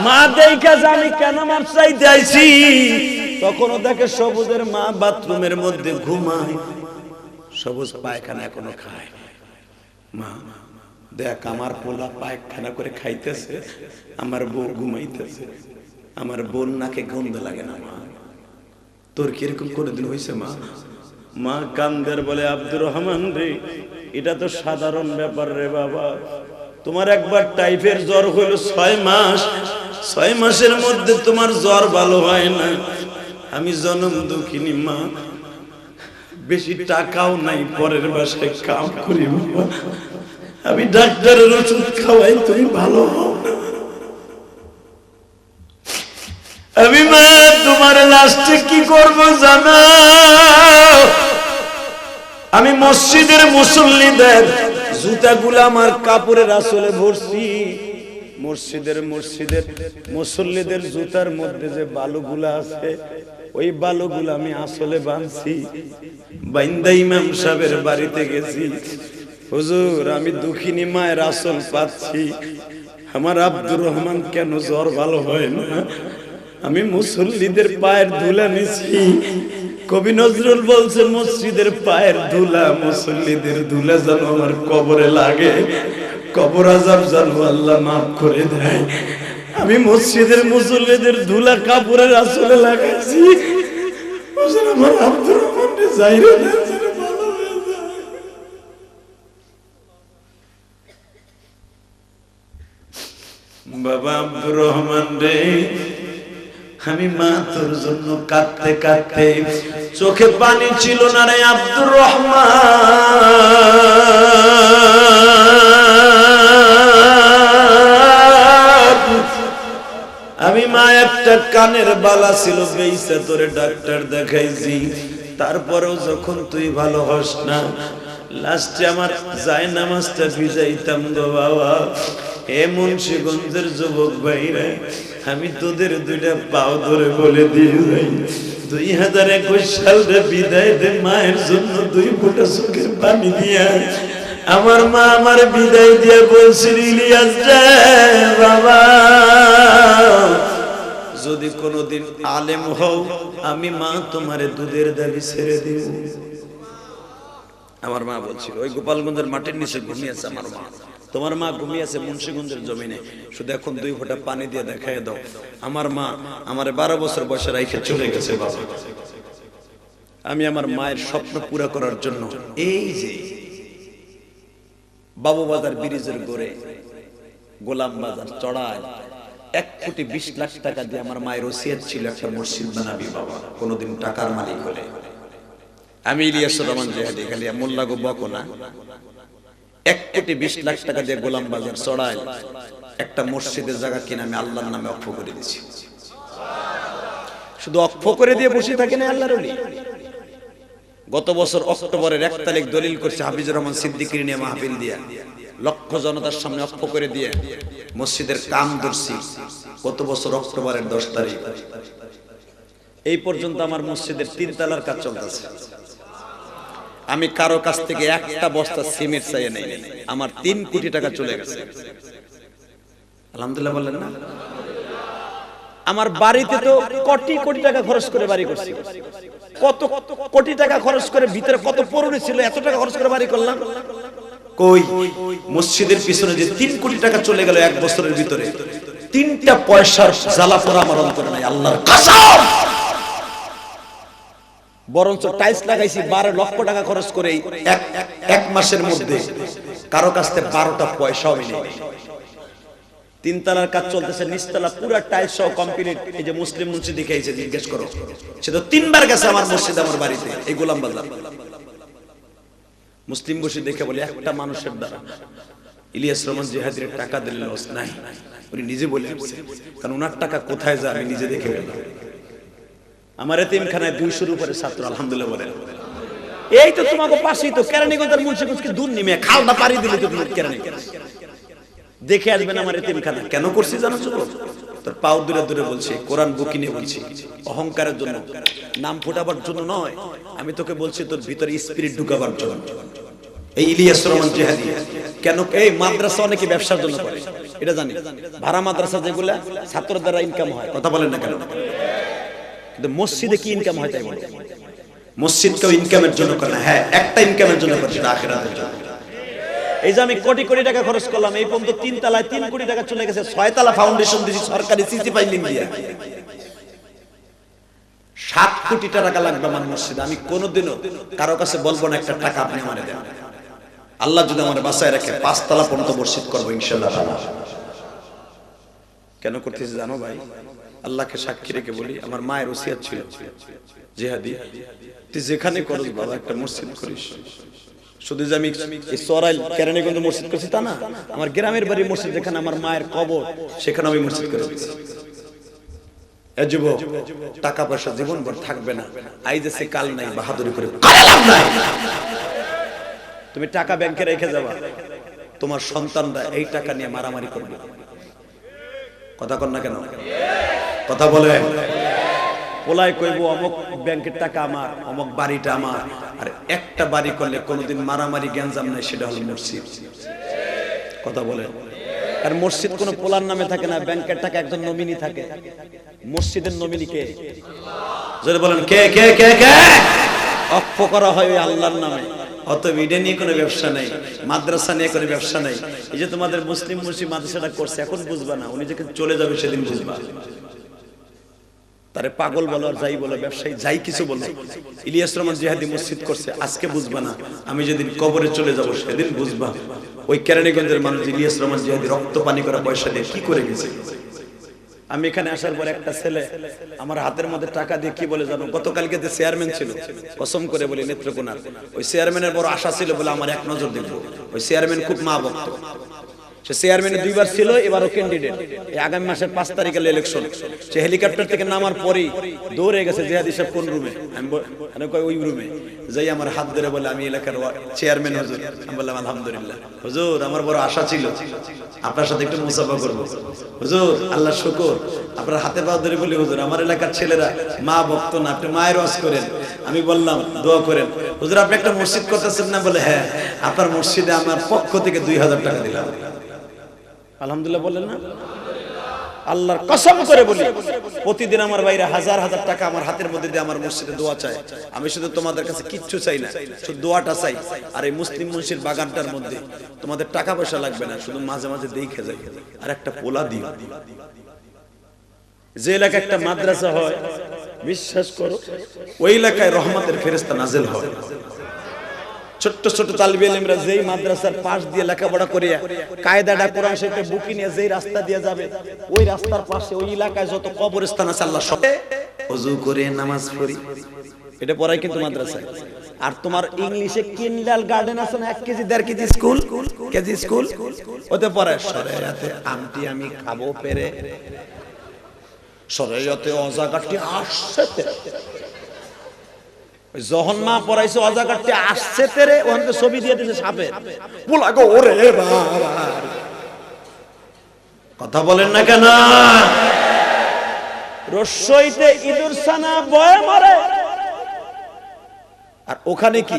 মা দেখা আমি কেন মাফ চাইতে আইছি, তখনও দেখে সবুজের মা বাথরুমের মধ্যে ঘুমায়, সবুজ পায়খানা এখনো খায়। মা দেখ আমার পোলা পায়খানা করে খাইতেছে, আমার বউ ঘুমাইতেছে, আমার বোন নাকে গন্ধ লাগে না। মা তোর কিরকম কোনদিন হয়েছে মা? মা কান্দের বলে, আব্দুর রহমান রে, এটা তো সাধারণ ব্যাপার রে বাবা। তোমার একবার টাইফয়েড জ্বর হইল 6 মাস, 6 মাসের মধ্যে তোমার জ্বর ভালো হয় না। আমি জনম দুঃখিনী মা, বেশি টাকাও নাই, পরের বাসায় কাম করি বাবা, আমি ডাক্তারের ওষুধ খাওয়াই, তুমি ভালো হও না। আমি মা তোমার লাস্টে কি করব জানো? আমি মসজিদের মুসল্লিদের জুতাগুলো আমার কাপড়ের আসলে ভরছি, মসজিদের মুসল্লিদের জুতার মধ্যে যে বালুগুলা আছে, ওই বালুগুলো আমি আসলে বাঁধছি, বাইন্দা ইমাম সাহেবের বাড়িতে গেছি। হুজুর আমি দুঃখিনী মায়ের আসল পাচ্ছি, আমার আব্দুর রহমান কেন জ্বর ভালো হয় না? আমি মুসল্লিদের পায়ের ধুলা নিছি। কবি নজরুল বলছে, মসজিদের পায়ের ধুলা, মুসল্লিদের ধুলা যেন আমার কবরে লাগে, কবর আযাব যেন আল্লাহ মাফ করে দেয়। আমি মসজিদের মুসল্লিদের ধুলা কাপড়ের আসলে লাগাইছি, আমার আব্দুর রহমান যাইরে না ভালো হয়ে যায়। বাবা আব্দুর রহমান রে, আমি মা তোর জন্য কাঁদতে কাঁদতে, চোখে পানি ছিল না রে আব্দুর রহমান। আমি মা একটা কানের বালা ছিল বেইসা তোরে ডাক্তার দেখাইছি, তারপরেও যখন তুই ভালো হস না, লাস্টে আমার যায় নামাজটা ভিজাইতাম গো বাবা। হে মুন্সিগঞ্জের যুবক ভাইরা, আমি তোদের দুইটা পাও ধরে বলে দিয়ে যাই, 2021 সালে বিদায় দে মায়ের জন্য 2 ফোঁটা চোখের পানি দিয়া। আমার মা আমার বিদায় দিয়ে বলছিল, ইলিয়াস রে বাবা, যদি কোনোদিন আলেম হও, আমি মা তোমারে দুধের দাবি ছেড়ে দিব। আমার মা বলছিল, ওই গোপালগঞ্জের মাটির নিচে ঘুমিয়েছে আমার মা, তোমার মা ঘুমিয়েছে মুন্সিগঞ্জের জমিনে, শুধু এখন 2 ফোঁটা পানি দিয়ে দেখায় দাও। আমার মা আমার 12 বছর বয়সে রাইখে চলে গেছে বাবা। আমি আমার মায়ের স্বপ্ন পুরা করার জন্য এই যে বাবুবাজার ব্রিজের গোড়ে গোলাম বাজার চড়ায় 1,20,00,000 টাকা দিয়ে আমার মায়ের ওসিয়ত ছিল একটা মসজিদ বানাবি বাবা, কোনোদিন টাকার মালিক হলে। আমি ইলিয়াসুর রহমান জিহাদি খালি মোল্লা গো বকো না, 1,20,00,000 টাকা দিয়ে গোলাম বাজার চড়ায় একটা মসজিদের জায়গা কিনে আমি আল্লাহর নামে অক্ষ করে দিয়েছি। শুধু অক্ষ করে দিয়ে বসে থাকে না আল্লাহর ওলি। গত বছর অক্টোবরের 1 তারিখ দলিল করছে হাফিজুর রহমান সিদ্দিকীর নিয়ে মাহফিল দিয়া, লক্ষ জনতার সামনে অক্ষ করে দিয়ে মসজিদের কাম ধরছি। গত বছর অক্টোবরের 10 তারিখ এই পর্যন্ত আমার মসজিদের 3 তলার কাজ চলতেছে। আমি কারো কাছ থেকে একটা বস্তা সিমেন্ট চাইয়ে নেই, আমার 3 কোটি টাকা চলে গেছে। আলহামদুলিল্লাহ বললেন না? আমার বাড়িতে তো কোটি কোটি টাকা খরচ করে বাড়ি করছি, কত কোটি টাকা খরচ করে, ভিতরে কত পড়ুনি ছিল, এত টাকা খরচ করে বাড়ি করলাম। কই মসজিদের পিছনে যে 3 কোটি টাকা চলে গেল 1 বছরের ভিতরে, 3টা পয়সার জ্বালা পোড়া আমার অন্তরে নাই আল্লাহর কসম। বরঞ্চ টাইলস লাগাইছি 12 লক্ষ টাকা খরচ করে এক মাসের মধ্যে, কারো কাছ থেকে 12টা পয়সাও আমি নেই। 3 তলার কাজ চলতেছে, নিচতলা পুরো টাইলস সহ কমপ্লিট। এই যে মুসলিম মুন্সি দেখাইছে, জিজ্ঞেস করো, সে তো 3 বার গেছে আমার মসজিদ আমার বাড়িতে, এই গোলাম বাজার। মুসলিম বসে দেখে বলে একটা মানুষের দ্বারা ইলিয়াস রহমান জিহাদির টাকা দিলে লস নাই, উনি নিজে বলে আসছে, কারণ ওনার টাকা কোথায় যায় আমি নিজে দেখে গেলাম। আমার এতিমখানায় 200-র উপরে ছাত্র, আলহামদুলিল্লাহ বলেন। এই তো তোমাকে পাশেই তো কেরানীগঞ্জের মুন্সিগঞ্জকে দূর নেমে খালটা পাড়ি দিলে তো তুমি কেরানীগঞ্জ দেখে আসবেন আমার এতিমখানা। কেন করছি জানো তো? তোর পাও দূরে দূরে বলছি, কোরআন বুকি নিয়ে বলছি, অহংকারের জন্য, নাম ফোটাবার জন্য নয়। আমি তোকে বলছি তোর ভিতরে স্পিরিট ঢুকাবার জন্য। এই ইলিয়াস রহমান জিহাদি কেন এই মাদ্রাসা অনেকে ব্যবসার জন্য করে, এটা জানি। ভাড়া মাদ্রাসা যেগুলা ছাত্রদের দ্বারা ইনকাম হয়, কথা বলেন না কেন? কিন্তু মসজিদে কি ইনকাম হয় তাই বলে? মসজিদ কেউ ইনকামের জন্য করে না, হ্যাঁ একটা ইনকামের জন্য করে, সেটা আখিরাতের জন্য। এই যে আমি কোটি কোটি টাকা খরচ করলাম, এই পর্যন্ত 3 তলায় 3 কোটি টাকা চলে গেছে, 6 তলা ফাউন্ডেশন দিয়েছি সরকারি সিসি পাইলিং দিয়ে। 7 কোটি টাকা লাগবে আমার মসজিদে। আমি কোনোদিনও কারো কাছে বলবো না একটা টাকা আপনি আমারে দেন। আল্লাহ যদি আমার বাঁচায় রাখে 5 তলা পর্যন্ত মসজিদ করবো ইনশাআল্লাহ। কেন করতেছি জানো ভাই? আল্লাহকে সাক্ষী রেখে বলি, আমার মায়ের ওসিয়ত ছিল, জিহাদি তুই যেখানে করিস বাবা একটা মসজিদ করিস। শুধু যে আমি এই সরাইল কেরানীগঞ্জ মসজিদ করছি তা না, আমার গ্রামের বাড়ি মসজিদ যেখানে আমার মায়ের কবর, সেখানে আমি মসজিদ করে দিচ্ছি। যুবক, টাকা পয়সা জীবন ভর থাকবে না, আইজ আছে কাল নাই, বাহাদুরি করে লাভ নাই। তুমি টাকা ব্যাংকে রেখে যাবা, তোমার সন্তানরা এই টাকা নিয়ে মারামারি করবে। কথা কর না কেন? কথা বলে পোলাই কইবো অমুক ব্যাংকের টাকা আমার, অমুক বাড়িটা আমার। আর একটা বাড়ি করলে কোনোদিন মারামারি গ্যাঞ্জাম নাই, সেটা হলো মসজিদ। কথা বলে। আর মসজিদ কোনো পোলার নামে থাকে না, ব্যাংকের টাকা একজন নমিনি থাকে। মসজিদের নমিনি কে? যদি বলেন কে কে কে কে? অক্ষ করা হয় ওই আল্লাহর নামে। অতএব এটা নিয়ে কোনো ব্যবসা নাই, মাদ্রাসা নিয়ে কোনো ব্যবসা নাই। এই যে তোমাদের মুসলিম মুসলিম মাদ্রাসাটা করছে, এখন বুঝবা না, উনি যখন চলে যাবে সেদিন বুঝবা। তারে পাগল বলো আর যাই বলো, ব্যবসায়ী যাই কিছু বলো, ইলিয়াস রহমান জিহাদি মসজিদ করছে, আজকে বুঝবা না, আমি যেদিন কবরে চলে যাব সেদিন বুঝবা। ওই কেরানীগঞ্জের মানুষ ইলিয়াস রহমান জিহাদি রক্ত পানি করা পয়সা দিয়ে কি করে গেছে। আমি এখানে আসার পর একটা ছেলে আমার হাতের মধ্যে টাকা দিয়ে কি বলে জানো, গতকালকে যে চেয়ারম্যান ছিল, কসম করে বলি নেত্রকোনার, ওই চেয়ারম্যানের বড় আশা ছিল বলে আমার এক নজর দেখবো। ওই চেয়ারম্যান খুব মা ভক্ত, সে চেয়ারম্যানে 2 বার ছিল, এবারও ক্যান্ডিডেট। এই আগামী মাসের 5 তারিখে ইলেকশন। সে হেলিকপ্টার থেকে নামার পরেই দৌড়ে গেছে জিহাদি সাহেব কোন রুমে, আমি কই ওই রুমে যাই, আমার হাত ধরে বলে আমি এলাকার চেয়ারম্যান হুজুর। আমি বললাম আলহামদুলিল্লাহ হুজুর, আমার বড় আশা ছিল আপনার সাথে একটু মুসাফা করব। হুজুর আল্লাহ শুকর, আপনার হাতে পা ধরে বলি হুজুর আমার এলাকার ছেলেরা মা ভক্ত না, আপনি মায়ের ওয়াজ করেন। আমি বললাম দোয়া করেন। হুজুর আপনি একটা মসজিদ করতেছেন না? বলে হ্যাঁ, আপনার মসজিদে আমার পক্ষ থেকে 2000 টাকা দিলাম। আলহামদুলিল্লাহ বলেন না? আল্লাহর কসম করে বলি, প্রতিদিন আমার বাইরে হাজার হাজার টাকা আমার হাতের মধ্যে দিয়ে আমার মসজিদে দোয়া চায়। আমি শুধু তোমাদের কাছে কিচ্ছু চাই না, শুধু দোয়াটা চাই। আর এই মুসলিম মসজিদ বাগানটার মধ্যে তোমাদের টাকা পয়সা লাগবে না, শুধু মাঝে মাঝে দেখে যাই আর একটা পোলা দিও। যে এলাকায় একটা মাদ্রাসা হয়, বিশ্বাস করো ওই এলাকায় রহমতের ফেরেশতা নাযিল হয়। ছোট্ট ছোট তালিবে ইলমরা যেই মাদ্রাসার পাশ দিয়ে লেখাপড়া করিয়া কায়দাটা কোরআন শরীফে বুকি নিয়ে যেই রাস্তা দিয়ে যাবে, ওই রাস্তার পাশে ওই এলাকায় যত কবরস্থান আছে আল্লাহ সব ওযু করে নামাজ পড়ি, এটা পড়াই কিন্তু মাদ্রাসায়। আর তোমার ইংলিশে কিন্ডাল গার্ডেন আছে না, 1 KG 1.5 KG school, KG school, ওতে পড়ায় শরিয়াতে আমটি আমি খাবো পেরে, শরিয়াতে অজাগাটি আসছে, যখন মা পড়াইছে অজাগাটি আসছে তেরে, ওখানে ছবি দিয়ে দিয়েছে সাপের। বলা গো ওরে বাবা, কথা বলেন না কেন? রসইতে ইঁদুর ছানা বয়ে মরে, আর ওখানে কি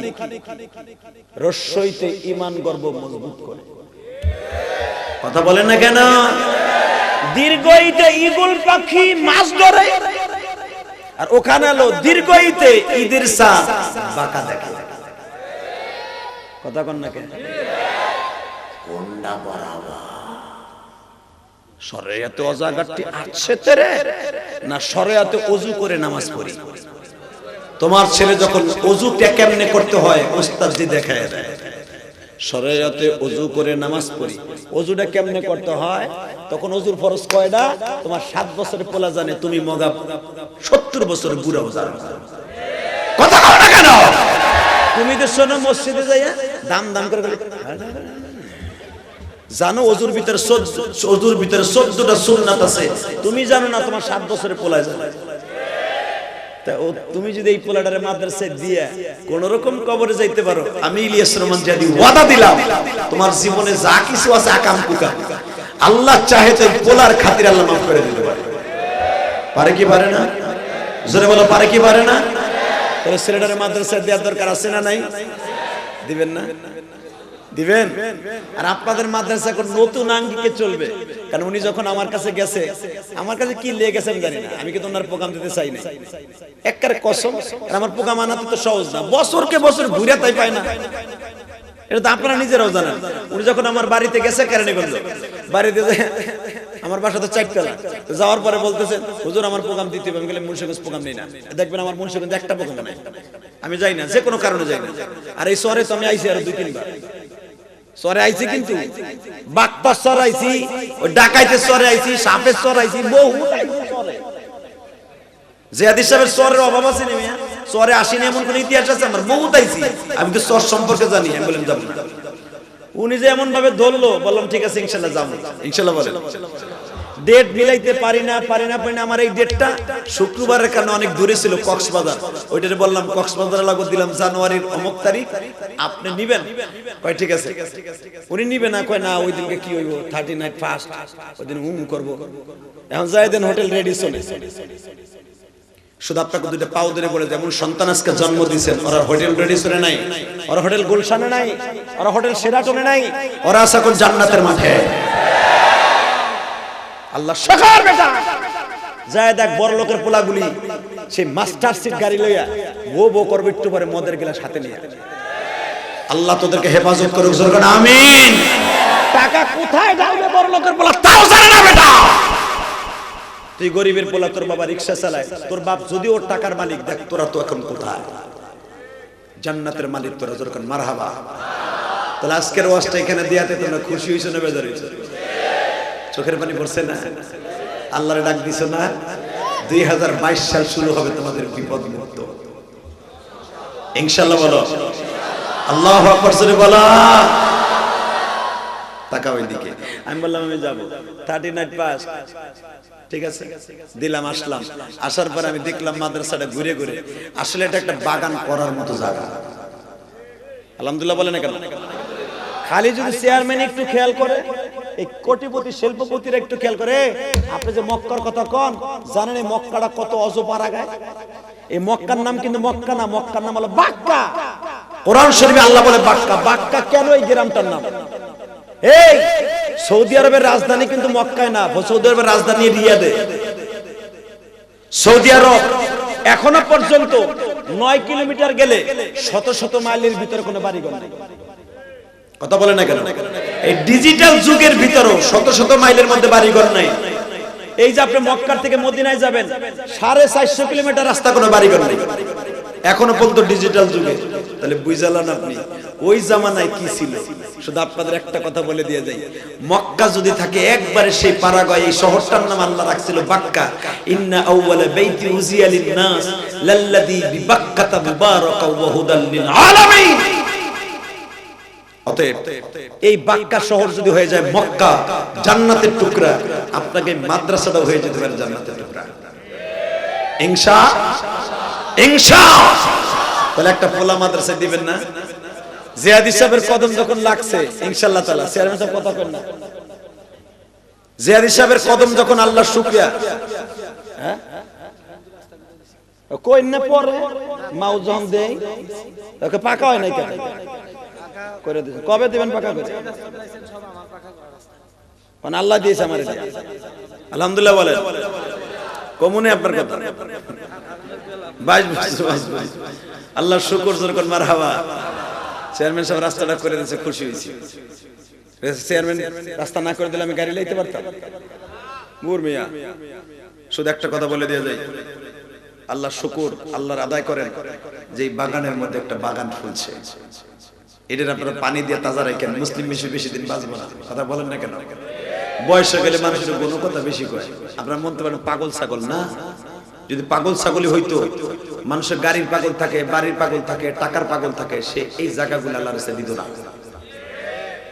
রসইতে ঈমান গর্ব মজবুত করে। কথা বলেন না কেন? দীর্ঘইতে ঈগল পাখি মাছ ধরে, আর ওখানে হলো দীর্ঘইতে ঈদের চাঁদ বাঁকা দেখে। কথা কন না কেন? কোনটা বরাবর? শরিয়াতে অজাগাটি আছে তেরে না শরিয়াতে ওযু করে নামাজ পড়ি? তোমার ছেলে যখন ওযুটা কেমনে করতে হয় ওস্তাদ জি দেখায় দেয়। শরিয়াতে ওযু করে নামাজ পড়ি, ওযুটা কেমনে করতে হয়, তখন ওযুর ফরজ কয়টা তোমার 7 বছরের পোলা জানে, তুমি মগা 70 বছরের বুড়াও জানো। কথা বল না কেন? তুমি তো শোনো মসজিদে যাইয়া দাম দাম করে জানো ওযুর ভিতরে 14টা সুন্নাত আছে, তুমি জানো না, তোমার 7 বছরের পোলা জানে। তুমি যদি এই পোলাটারে মাদ্রাসায় দিয়ে কোন রকম কবরে যাইতে পারো, আমি ইলিয়াস রহমান যদি ওয়াদা দিলাম তোমার জীবনে যা কিছু আছে আকাম কুকাম আল্লাহ চাহে তো পোলার খাতির আল্লাহ মাফ করে দিতে পারে। পারে কি পারে না? জোরে বলো পারে কি পারে না? তাহলে ছেলেটারে মাদ্রাসায় দেওয়ার দরকার আছে না নাই? দিবেন না? দিবেন? আর আপনাদের মাদ্রাসা এখন নতুন আঙ্গিকে চলবে, কারণ উনি যখন আমার কাছে গেছে, আমার কাছে কি লেগে গেছে আমি জানি না, আমি কিন্তু ওনার প্রোগ্রাম দিতে চাই না একবারে কসম। আর আমার প্রোগ্রাম আনাতে তো সহজ না, বছরকে বছর ঘুরে তাই পায় না, এটা তো আপনারা নিজেরাও জানেন। উনি যখন আমার বাড়িতে গেছে কেরানীগঞ্জ, বাড়িতে আমার বাসা তো 4 তলা, যাওয়ার পরে বলতেছেন হুজুর আমার প্রোগ্রাম দিতে হবে। আমি বললাম মুন্সিগঞ্জ প্রোগ্রাম নেই না, দেখবেন আমার মুন্সিগঞ্জ একটা প্রোগ্রাম নাই, আমি যাই না, যে কোনো কারণে যাই না। আর এই শহরে তো আমি আইছি আরো 2-3 বার, সরে আইছি, কিন্তু বাগপাস সর আইছি, ওই ডাকাইতে সরে আইছি, সাপের সর আইছি, বহু সরে। জিয়াদি সাহেবের সরের অভাব আছে না মিয়া? সরে আসেনি এমন কোন ইতিহাস আছে আমার? বহুত আইছি, আমি তো সর সম্পর্কে জানি। আমি বললাম যাব না। উনি যে এমন ভাবে ধরলো, বললাম ঠিক আছে ইনশাআল্লাহ যাব। ইনশাআল্লাহ বলেন। ডেট মিলাইতে পারি না। আমার এই ডেটটা শুক্রবারের কারণে অনেক দূরে ছিল, কক্সবাজার। ওইটারে বললাম কক্সবাজারে লাগত দিলাম জানুয়ারির অমুক তারিখ, আপনি নিবেন? কয় ঠিক আছে। উনি নিবে না, কয় না ওই দিনকে কি হইব 39 ফার্স্ট, ওই দিন করব। এখন যাই দেন হোটেল রেডি চলে। শুধু আপনাকে 2টা পাও ধরে বলে, যেমন সন্তান আজকে জন্ম দিয়েছেন, ওরা হোটেল রেডি চলে নাই, ওরা হোটেল গুলশানে নাই, ওরা হোটেল সেরাটনে নাই, ওরা আছে কোন জান্নাতের মাঠে। আল্লাহ শাকার বেটা যায় দেখ, বড় লোকের পোলাগুলি সেই মাস্টার সিট গাড়ি লইয়া বো করবে একটু পরে মদের গ্লাস হাতে নিয়ে। আল্লাহ তোদেরকে হেফাজত করুক, জোরে বলেন আমিন। টাকা কোথায় যাবে বড় লোকের পোলা তাও জানে না বেটা। তুই গরিবের পোলা, তোর বাবা রিকশা চালায়, তোর বাপ যদি ওর টাকার মালিক, দেখ তোরা তো এখন কোথায়? জান্নাতের মালিক তোরা, জোরে বলেন মারহাবা। তাহলে আজকের ওয়াজটা এখানে দিয়াতে তোমরা খুশি হইছো না বেজার হইছো? চোখের পানি পড়ছে না? আল্লাহরে ডাক দিছো না? 2022 সাল শুরু হবে তোমাদের বিপদ মুক্ত ইনশাআল্লাহ। বলো আল্লাহু আকবার, জোরে বলো। তাকাও এদিকে। আমি বললাম আমি যাব 39 পাস, ঠিক আছে দিলাম, আসলাম। আসার পর আমি দেখলাম মাদ্রাসাটা ঘুরে ঘুরে আসলে এটা একটা বাগান করার মতো জায়গা। আলহামদুলিল্লাহ বলে না কেন? খালি যদি চেয়ারম্যান একটু খেয়াল করে, এই কোটিপতি শিল্পপতিরা একটু খেয়াল করে, আপনি যে মক্কার কথা কন, জানেন এই মক্কাটা কত অজপাড়া গায়? এই মক্কার নাম কিন্তু মক্কা না, মক্কার নাম হলো বাক্কা। কোরআন শরীফে আল্লাহ বলে বাক্কা। বাক্কা কেন এই গ্রামটার নাম? এই সৌদি আরবের রাজধানী কিন্তু মক্কায় না, সৌদি আরবের রাজধানী রিয়াদে। সৌদি আরব এখনো পর্যন্ত 9 কিলোমিটার গেলে শত শত মাইলের ভিতরে কোনো বাড়িঘর নেই। কথা বলে না কেন? এই ডিজিটাল যুগের ভিতরেও শত শত মাইলের মধ্যে বাড়িঘর নাই। এই যে আপনি মক্কার থেকে মদিনায় যাবেন 450 কিলোমিটার রাস্তা, কোনো বাড়িঘর নেই এখনো পর্যন্ত ডিজিটাল যুগে। তাহলে বুঝালেন আপনি ওই জামানায় কি ছিল? শুধু আপনাদের একটা কথা বলে দিয়ে যাই, মক্কা যদি থাকে একবারে সেই পারাগয়, এই শহরটার নাম আল্লাহ রাখছিল বাক্কা। ইন্না আউওয়ালা বাইতি উজিয়া লিন-নাস লাল্লাযী বিবাক্কাতা মুবারাকাও ওয়া হুদাল লিল আলামিন। অতএব এই বাক্কা শহর যদি হয়ে যায় মক্কা, জান্নাতের টুকরা, আপনাকে মাদ্রাসাটাও হয়ে যেতে পারে জান্নাতের টুকরা ইনশাআল্লাহ। তাহলে একটা পোলা মাদ্রাসা দিবেন না? জিয়াদি সাহেবের কদম যখন লাগছে ইনশাআল্লাহ তাআলা, চেয়ারম্যান সাহেব কথা করেন না, জিয়াদি সাহেবের কদম যখন, আল্লাহর শুকরিয়া, হ্যাঁ কই না পরে মাউ যখন দেই ওকে পাকা হয় নাই কেন করে দিয়েছেন? কবে দিবেন পাকা করে? মানে আল্লাহ দিয়েছে আমার এটা। আলহামদুলিল্লাহ বলেন। কমনে আপনার কথা 22 আল্লাহর শুকর, জোরে কোন মারহাবা। চেয়ারম্যান সাহেব রাস্তাটা করে দিয়েছে, খুশি হয়েছি। চেয়ারম্যান রাস্তা না করে দিলে আমি গাড়ি লাইতে পারতাম? মুর মিয়া, শুধু একটা কথা বলে দিয়ে যাই, আল্লাহর শুকর, আল্লাহর আদায় করেন যে এই বাগানের মধ্যে একটা বাগান ফুলছে। এটার আপনারা পানি দিয়ে তাজা রাখেন, মুসলিম বেশি দিন বাঁচবো না। কথা বলেন না কেন? বয়স হয়ে গেলে মানুষের কোনো কথা বেশি কয়। আপনারা মনে করেন পাগল ছাগল না? যদি পাগল ছাগলই হইতো, মানুষের গাড়ির পাগল থাকে, বাড়ির পাগল থাকে, টাকার পাগল থাকে, সে এই জায়গাগুলো আল্লাহর কাছে দিত না।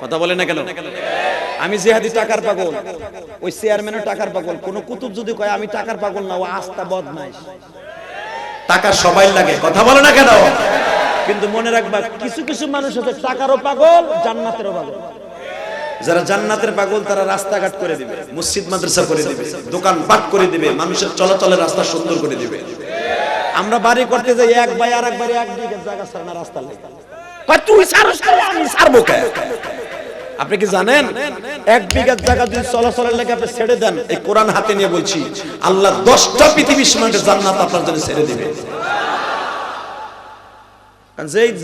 কথা বলেন না কেন? আমি জিহাদি টাকার পাগল, ওই চেয়ারম্যানও টাকার পাগল। কোন কুতুব যদি কয় আমি টাকার পাগল না, ও আস্তা বদমাইশ। টাকা সবাই লাগে। কথা বলে না কেন? কিন্তু মনে রাখবা, কিছু কিছু মানুষ আছে টাকারও পাগল, জান্নাতেরও পাগল। যারা জান্নাতের পাগল তারা রাস্তাঘাট করে দিবে, মসজিদ মাদ্রাসা করে দিবে, দোকান পাট করে দিবে, মানুষের চলাচলের রাস্তা সুন্দর করে দিবে। আমরা বাড়ি করতে যাই, এক ভাই আর এক বাড়ি এক দিকে জায়গা ছাড়া না রাস্তা লাগে। তুই ছাড়স, আমি ছাড়বো কে? আপনি কি জানেন 1 বিঘা জায়গা যদি চলাচলের লাগে আপনি ছেড়ে দেন, এই কোরআন হাতে নিয়ে বলছি, আল্লাহ 10টা পৃথিবীর সমান জান্নাত আপনার জন্য ছেড়ে দিবে।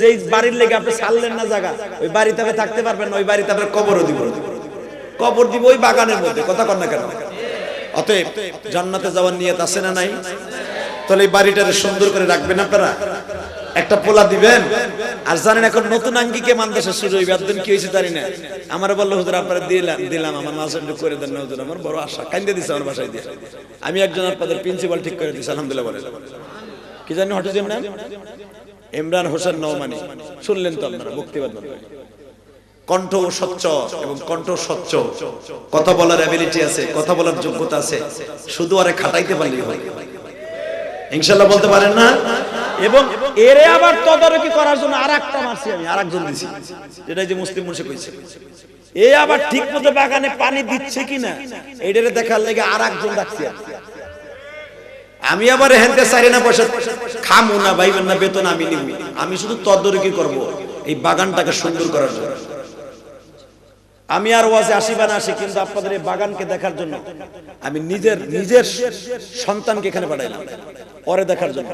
যেই বাড়ির লেগে আপনি ছাড়লেন না জায়গা, ওই বাড়িতে আপনি থাকতে পারবেন না, ওই বাড়িতে আপনার কবরও দিব, কবর দিব ওই বাগানের মধ্যে। কথা কন না কেন? অতএব জান্নাতে যাওয়ার নিয়ত আছে না নাই? তাহলে এই বাড়িটারে সুন্দর করে রাখবেন আপনারা, একটা পোলা দিবেন। আর জানেন এখন নতুন আঙ্গিকে মাদ্রাসা শুরু হইবে, একদিন কি হয়েছে জানি না, আমার বললো হুজুর আপনারা দিলাম আমার মাদ্রাসা করে দেন না হুজুর, আমার বড় আশা, কান্দে দিছে আমার বাসায় দিয়ে। আমি একজন আপনাদের প্রিন্সিপাল ঠিক করে দিচ্ছি, আলহামদুলিল্লাহ বলেন। কি জানি হঠাৎ ইমরান হোসেন নওমানি, শুনলেন তো আপনারা বক্তব্য, কণ্ঠ স্বচ্ছ এবং কণ্ঠ স্বচ্ছ, কথা বলার অ্যাবিলিটি আছে, কথা বলার যোগ্যতা আছে, শুধু আরে খাটাইতে পারলেই হয়। ইনশাআল্লাহ বলতে পারেন না? এবং এরে আবার তদারকি করার জন্য আরেকটা মারছি আমি, আরেকজন দিছি, যেটা যে মুসলিম মুন্সি কইছে, এ আবার ঠিক মতো বাগানে পানি দিচ্ছে কিনা এইটারে দেখার লাগি আরেকজন রাখছি। আমি আবার হেনতে চাই না পয়সা খামু না, ভাইবেন না বেতন আমি নিব, আমি শুধু তদারকি করব এই বাগানটাকে সুন্দর করার জন্য। আমি আর ওয়াজে আসি বা না আসি, কিন্তু আপনাদের এই বাগানকে দেখার জন্য আমি নিজের সন্তানকে এখানে পাঠাইলাম, ওরে দেখার জন্য।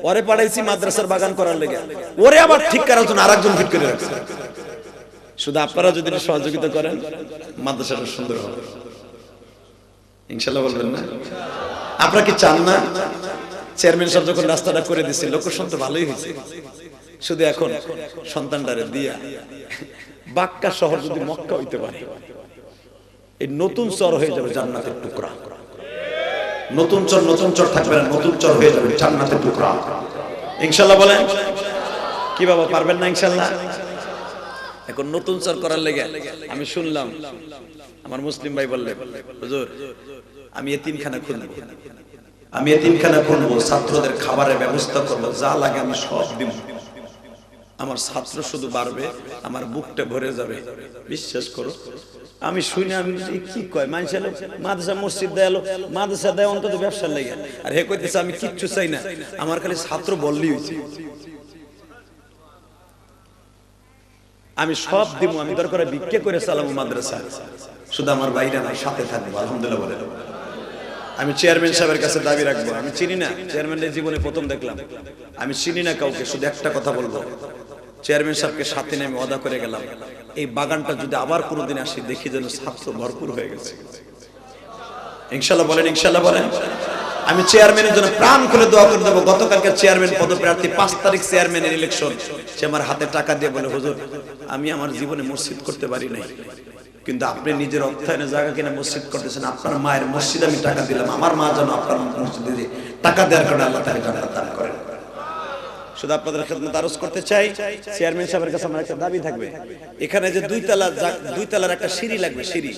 ওরে পাঠাইছি মাদ্রাসার বাগান করার লেগে, ওরে আবার ঠিক করার জন্য আরেকজন ফিট করে রাখছে। শুধু আপনারা যদি সহযোগিতা করেন মাদ্রাসাটা সুন্দর হবে ইনশাআল্লাহ, বলবেন না? আপনারা কি চান না? চেয়ারম্যান সাহেব যখন রাস্তাটা করে দিচ্ছে, লোকেশন তো ভালোই হয়েছে, শুধু এখন সন্তানটারে দিয়া বাক্কা শহর যদি মক্কা হইতে পারে, এই নতুন শহর হয়ে যাবে জান্নাতের টুকরা। নতুন চর থাকবে না, নতুন চর হয়ে যাবে জান্নাতের টুকরা। ইনশাআল্লাহ বলেন। কি বাবা পারবেন না ইনশাআল্লাহ? এখন নতুন চর করার লেগে আমি শুনলাম আমার মুসলিম ভাই বললেন, হুজুর আমি এতিমখানা খুলবো, ছাত্রদের খাবারের ব্যবস্থা করবো, যা লাগে আমি সব দিব, আমার ছাত্র শুধু বাড়বে, আমার বুকটা ভরে যাবে। বিশ্বাস করো আমি শুনে আমি কি কয় মানুষ এলো মাদ্রাসা মসজিদ দেয়, মাদ্রাসা দেয় অন্তত ব্যবসার লেগে, আর হে কইতেছে আমি কিচ্ছু চাই না, আমার খালি ছাত্র বললেই হয়েছে, আমি সব দিব, আমি দরকার ভিক্ষা করে চালাবো মাদ্রাসা, শুধু আমার বাইরে নাই সাথে থাকবো। আলহামদুলিল্লাহ বলে। আমি চেয়ারম্যান সাহেবের কাছে দাবি রাখবো, আমি চিনি না চেয়ারম্যানের জীবনে প্রথম দেখলাম, আমি চিনি না কাউকে, শুধু একটা কথা বলবো, চেয়ারম্যান সাহেবকে সাথে নিয়ে আমি ওয়াদা করে গেলাম এই বাগানটা যদি আবার কোনোদিন আসি দেখি যেন ছাত্র ভরপুর হয়ে গেছে। ইনশাআল্লাহ বলেন, ইনশাআল্লাহ বলেন। আমি চেয়ারম্যানের জন্য প্রাণ খুলে দোয়া করে দেবো। গতকালকে চেয়ারম্যান পদপ্রার্থী 5 তারিখ চেয়ারম্যানের ইলেকশন, সে আমার হাতে টাকা দিয়ে বলে হুজুর আমি আমার জীবনে মসজিদ করতে পারি নাই, কিন্তু আপনি নিজের অর্থায়নে জায়গা কিনা মসজিদ করতেছেন, আপনার মায়ের মসজিদ আমি টাকা দিলাম, আমার মা যেন আপনার মসজিদে টাকা দেওয়ার কারণে আল্লাহ তাকে জান্নাত দান করেন। শুধু আপনাদের খেদমত আরজ করতে চাই, চেয়ারম্যান সাহেবের কাছে আমার একটা দাবি থাকবে, এখানে যে দুই তলার একটা সিঁড়ি লাগবে, সিঁড়ি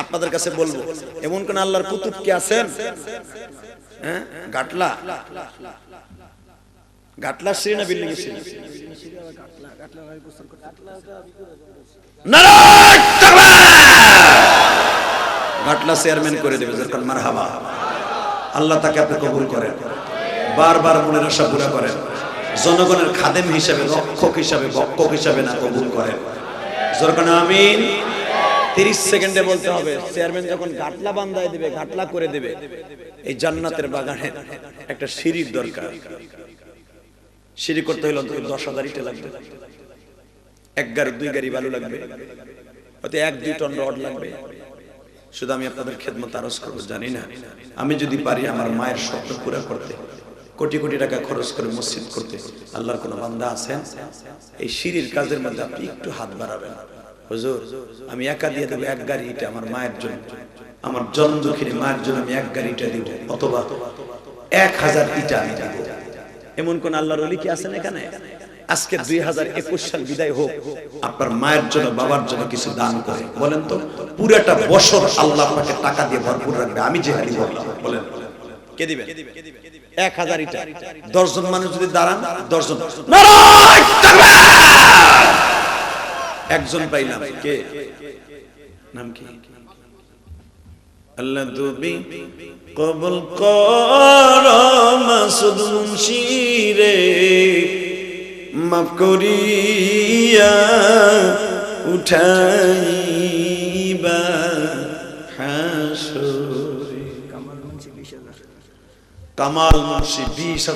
আপনাদের কাছে বলবো, এমন কোন আল্লাহর কুতুব কি আছেন? হ্যাঁ, গাটলা সিঁড়ি না বিল্ডিং এর সিঁড়ি? নারায়ে তাকবীর! গাটলা চেয়ারম্যান করে দেবে যখন মারহাবা। আল্লাহ তাকে আপনি কবুল করেন, বারবার মনের আশা পুরা করেন, জনগণের খাদেম হিসাবে, রক্ষক হিসাবে, ভক্ষক হিসাবে না কবুল করেন। যখন আমিন। 30 সেকেন্ডে বলতে হবে, চেয়ারম্যান যখন গাটলা বান্ধায় দিবে, গাটলা করে দিবে, এই জান্নাতের বাগানে একটা সিঁড়ির দরকার। সিঁড়ি করতে হলে অন্তত 10,000 ইট লাগবে, 1 গাড়ি 2 গাড়ি বালু লাগবে, হয়তো 1-2 টন রড লাগবে। শুধু আমি আপনাদের খেদমত আরজ করবো, জানি না আমি যদি পারি আমার মায়ের স্বপ্ন পুরা করতে, কোটি কোটি টাকা খরচ করে মসজিদ করতে, আল্লাহর কোন বান্দা আছেন এই সিঁড়ির কাজের মধ্যে আপনি একটু হাত বাড়াবেন? হুজুর আমি একা দিয়ে দেবো 1 গাড়ি ইটা আমার মায়ের জন্য, আমার জন্ম দুঃখিনী মায়ের জন্য আমি 1 গাড়ি ইটা দিব, অথবা 1000 ইটা আমি দিব। এমন কোন আল্লাহর ওলি কি আছেন এখানে? আজকে 2021 সাল বিদায় হোক, আপনার মায়ের জন্য বাবার জন্য কিছু দান করে বলেন তো, পুরোটা বছর আল্লাহ আপনাকে টাকা দিয়ে ভরপুর রাখবে। আমি যে হারি বললাম, বলেন কে দিবেন? 1000 ইটা 10 জন মানুষ যদি দাঁড়ান, 10 জন নারায়ে তাকবীর! একজন পাইলাম, কে নাম কি? আল্লাহ তুমি কবুল করো মাসুদ মুনশিরে, মাফ করিয়া উঠাইবা হাসরে। কামাল মুন্সি 20,000